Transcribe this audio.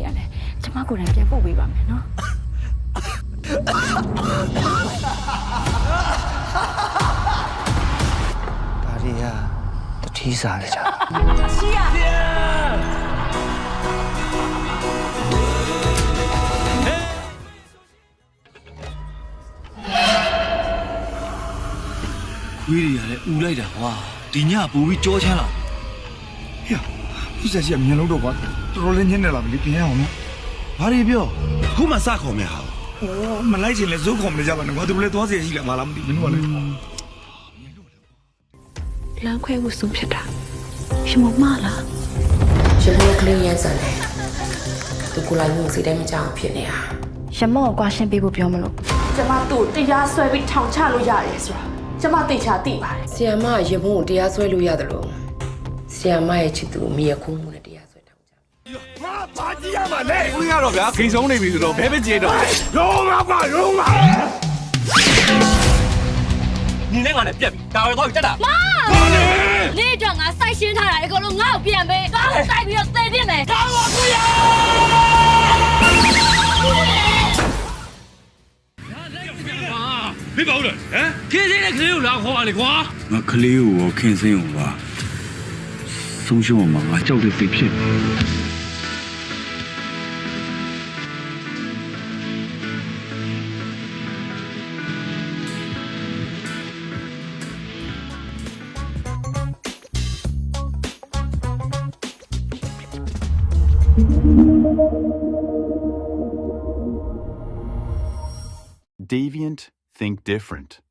ရတယ်ကျမကိုယ်တိုင်ပြန်ပို့ပေးပါမယ်နော်ဒါတွေကတတိစားလေကြာ ရှိရ ခွေးတွေကလည်းဦးလိုက်တာကွာဒီညပူပြီးကြောချမ်းလာ ဟေ့သူဆက်ရှိကမြန်လို့တော့ကွာတော်တော်လေးညနေလာပြီပြင်ရအောင်နော်ဘာတွေပြော ခုမှစခေါ်မယ်ဟာ ဟိုမလိုက်ချင်လဲဇုတ်ခေါ်မနေကြပါနဲ့ကွာသူတို့လည်းသွားเสียရှိလားမလားမသိဘူးမင်းတို့ကလည်း လမ်းခွဲဖို့ဆုံးဖြတ်တာရှင်မမလား ရှင်ရဲ့ကလေးရန်စံတယ်သူကိုလိုက်မှုစိတ်တိုင်းမကြောက်ဖြစ်နေတာ ရမော့ကိုကွာရှင်းပေးဖို့ပြောမလို့ ကျမတို့တရားဆွဲပြီးထောင်ချလို့ရတယ်ဆိုတာကျမသိချာသိပါတယ် ဆီယမရေဘုံကိုတရားစွဲလို့ရတယ်လို့ဆီယမရဲ့ချစ်သူမြေခုံးမှုနဲ့တရားစွဲထောင်ချ ဘာကြည့်ရမှာလဲ ဦးကတော့ဗျာခိန်ဆုံးနေပြီဆိုတော့ဘဲပဲကျေတော့ ရုံးပါပါရုံးပါ ညီနဲ့ငါနဲ့ပြက်ပြီဒါပဲတော့တက်တာ နေ့တော့ငါစိုက်ရှင်းထားတာအကုန်လုံးငါ့ကိုပြန်ပေးငါ့ကိုစိုက်ပြီးတော့သေပြစ်မယ်ကောင်းပါကူရ မင်းပါဦးလားဟမ်ခင်းစင်းနဲ့ကလေးကိုလာခေါ်ရလေကွာ ငါကလေးကိုရောခင်းစင်းကိုပါဆုံးရှုံးမှာငါကြောက်တဲ့စိတ်ဖြစ် Deviant, think different.